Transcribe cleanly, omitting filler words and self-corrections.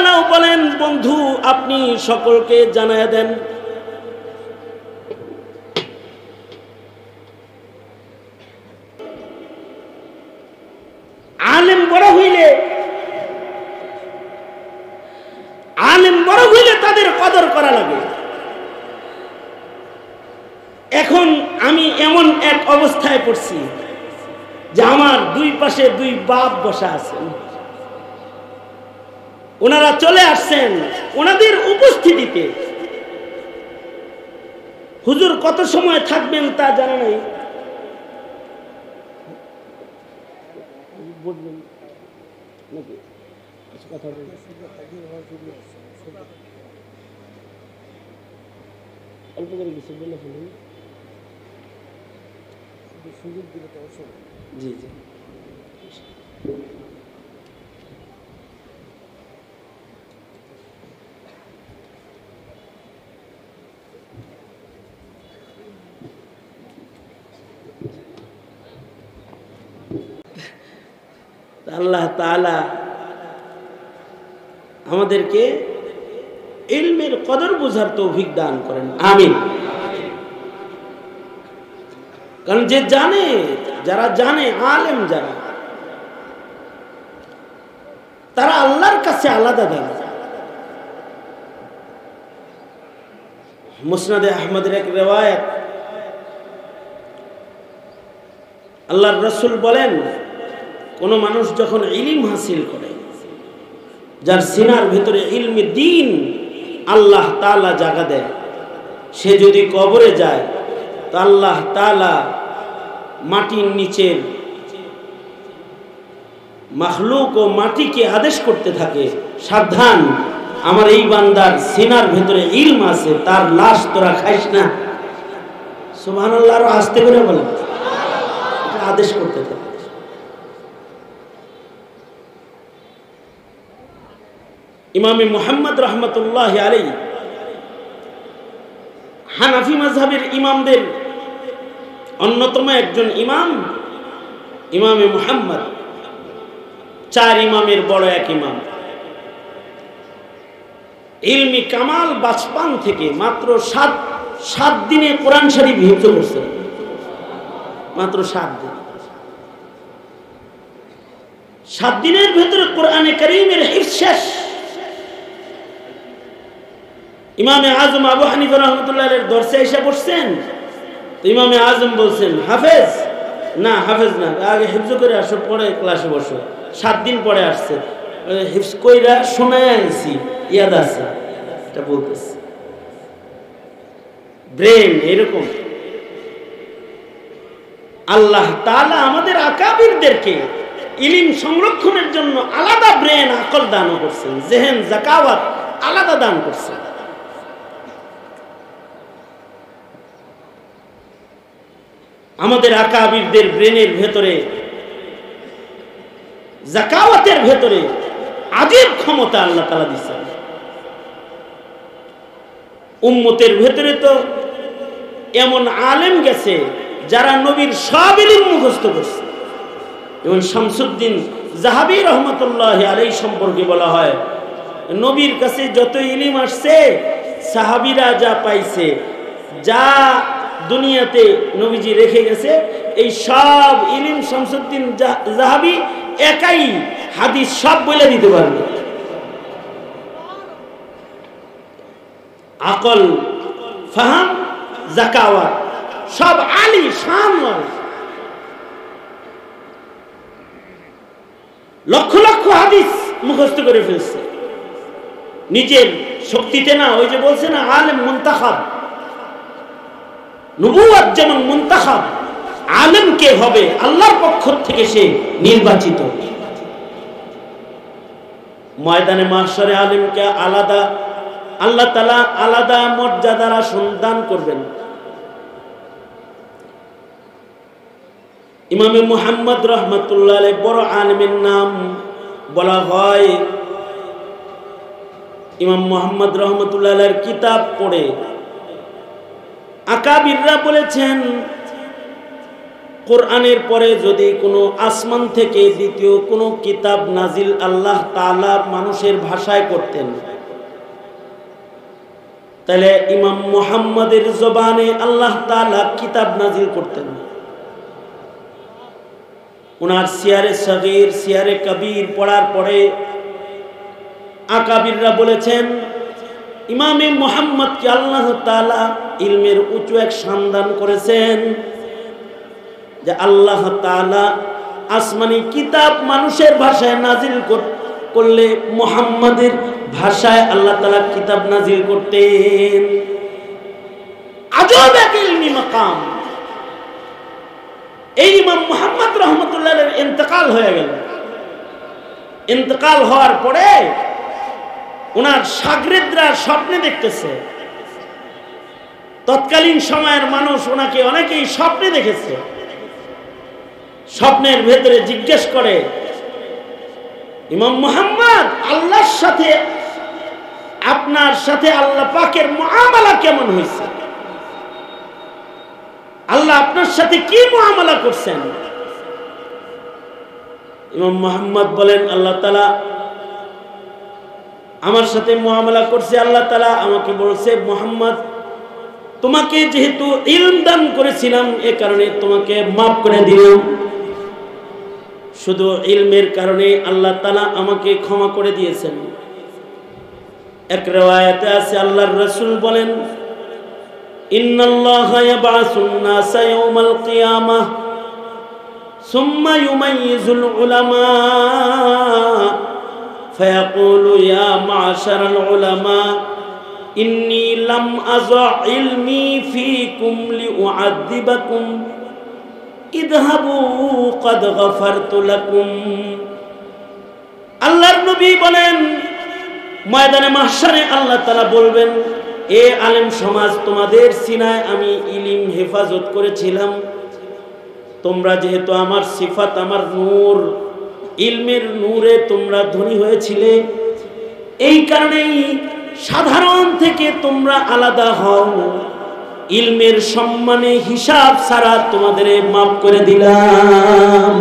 তাআলাও বলেন, বন্ধু আপনি সকলকে জানায়া দেন, আলেম বড় হইলে তাদের কদর করা লাগে। এখন আমি এমন এক অবস্থায় পড়ছি যে আমার দুই পাশে দুই বাপ বসা আছেন, ওনারা চলে আসছেন, ওনাদের উপস্থিতিতে হুজুর কত সময় থাকবেন তা জানা নাই, অল্প করে কিছু বলে ফেলুন। জি জি, আল্লাহ তাআলা আমাদেরকে ইলমের কদর বুঝার তৌফিক দান করেন, আমিন। কারণ যে জানে, যারা জানে, আলেম যারা, তারা আল্লাহর কাছে আলাদা দাবি। মুসনাদে আহমদের এক রিওয়ায়াত, আল্লাহর রাসূল বলেন, কোন মানুষ যখন ইলম হাসিল করে, যার সিনার ভিতরে ইলমে দ্বীন আল্লাহ তাআলা জায়গা দেয়, সে যদি কবরে যায় তো আল্লাহ তাআলা মাটির নিচের মাখলুক ও মাটিকে আদেশ করতে থাকে, সাবধান, আমার এই বান্দার সিনার ভিতরে ইলম আছে, তার লাশ তোরা খাইস না। সুবহানাল্লাহ, আরো আস্তে করে বলেন, এটা আদেশ করতে থাকে। ইমামে মুহাম্মদ রহমতুল্লাহ আলাইহি হানাফি মাযহাবের ইমামদের অন্যতম একজন ইমাম, ইমামে মুহাম্মদ, 4 ইমামের বড় এক ইমাম। ইলমি কামাল বাচপান থেকে মাত্র 7 দিনে কোরআন শরীফ হিফজ করছেন, মাত্র 7 দিন। 7 দিনের ভেতরে কোরআনে কারীমের হিফজ শেষ। ইমামে আজম আবু হানিফা রাহমাতুল্লাহির দরসে এসে বসছেন, তো ইমামে আজম বলছেন, হাফেজ না, হাফেজ না, আগে হিফজ করে আসো, পরে ক্লাসে বসো। 7 দিন পরে আসছে, হিফজ কইরা শোনায় আইছি, ইয়াদ আছে, এটা বলতেছে। ব্রেন এরকম। আল্লাহ তাআলা আমাদের আকাবিরদেরকে ইলম সংরক্ষণের জন্য আলাদা ব্রেন, আকল দান করছেন, জেহেন, যাকাওয়াত আলাদা দান করছেন। আমাদের আকাবিরদের ব্রেনের ভেতরে, যাকাওয়াতের ভেতরে আজীব ক্ষমতা আল্লাহ তাআলা দিয়েছেন। উম্মতের ভেতরে তো এমন আলেম গেছে যারা নবীর সব ইলম মুখস্থ করছে। যেমন শামসুদ্দিন যাহাবী রহমাতুল্লাহি আলাইহি সম্পর্কে বলা হয়, নবীর কাছে যত ইলম আসছে, সাহাবীরা যা পাইছে, যা দুনিয়াতে নবীজি রেখে গেছে, এই সব ইলম শামসুদ্দিন যাহাবী একাই হাদিস সব বলে দিতে পারবে। আকল, ফাহাম, যাকাওয়াত সব আলী শান, লক্ষ লক্ষ হাদিস মুখস্থ করে ফেলছে নিজের শক্তিতে না। ওই যে বলছে না, আলেম মুনতাখাব, নবুয়ত যেমন মুনতাখাব, আলেম কে হবে আল্লাহর পক্ষ থেকে সে নির্বাচিত। ময়দানে মাহশরে আলেমকে আলাদা আল্লাহ তাআলা আলাদা মর্যাদার আসন দান করবেন। ইমামে মুহাম্মদ রহমাতুল্লাহ আলাইহি বড় আলেমের নাম বলা হয়। ইমাম মুহাম্মদ রহমাতুল্লাহ আলাইহির কিতাব পড়ে আকাবিররা বলেছেন, কোরআনের পরে যদি কোনো আসমান থেকে দ্বিতীয় কোনো কিতাব নাজিল আল্লাহ তাআলা মানুষের ভাষায় করতেন, তাহলে ইমাম মুহাম্মাদের জবানে আল্লাহ তাআলা কিতাব নাজিল করতেন। ওনার সিয়ারে সগীর সিয়ারে কবির পড়ার পরে আকাবিররা বলেছেন ইমামে মুহাম্মদকে আল্লাহ তাআলা ইলমের উঁচু এক সম্মান করেছেন, যে আল্লাহ তাআলা আসমানি কিতাব মানুষের ভাষায় নাজিল করলে মুহাম্মাদের ভাষায় আল্লাহ তাআলা কিতাব নাজিল করতেন। আজব এক ইলমি মাকাম। এই ইমাম মুহাম্মদ রাহমাতুল্লাহ আলাইহির ইন্তেকাল হয়ে গেল। ইন্তেকাল হওয়ার পরে ওনার শাগিরদরা স্বপ্নে দেখতেছে। তৎকালীন সময়ের মানুষ ওনাকে অনেকেই স্বপ্নে দেখেছে। স্বপ্নের ভেতরে জিজ্ঞেস করে, ইমাম মুহাম্মদ, আল্লাহর সাথে আপনার সাথে আল্লাহ পাকের মুআমালা কেমন হয়েছে? আল্লাহ আপনার সাথে কি মুআমালা করছেন? ইমাম মুহাম্মদ বলেন, আল্লাহ তাআলা আমার সাথে মুআমালা করছে। আল্লাহ তাআলা আমাকে বলছে, মুহাম্মদ, তোমাকে যেহেতু ইলম দান করেছিলাম এ কারণে তোমাকে মাফ করে দিলাম। শুধু ইলমের কারণে আল্লাহ তাআলা আমাকে ক্ষমা করে দিয়েছেন। এক riwayate আছে আল্লাহর রাসূল বলেন, ইন্নাল্লাহা ইয়াবআসুন নাসা ইয়াওমাল কিয়ামাহ সুম্মা ইউমাইয়িজুল উলামা ফায়াকুলু ইয়া মা'শারাল উলামা ইন্নী লাম আযা ইলমি ফীকুম লিউআযিবাকুম ইযহাবু ক্বাদ গাফারতু লাকুম। আল্লাহর নবী বলেন, ময়দানে মাহশারে আল্লাহ তাআলা বলবেন, এ আলেম সমাজ, তোমাদের সিনায় আমি ইলম হেফাজত করেছিলাম। তোমরা যেহেতু আমার সিফাত, আমার নূর, ইলমের নূরে তোমরা ধনী হয়েছিলে, এই কারণেই সাধারণ থেকে তোমরা আলাদা হও। ইলমের সম্মানে হিসাব ছাড়া তোমাদের মাফ করে দিলাম।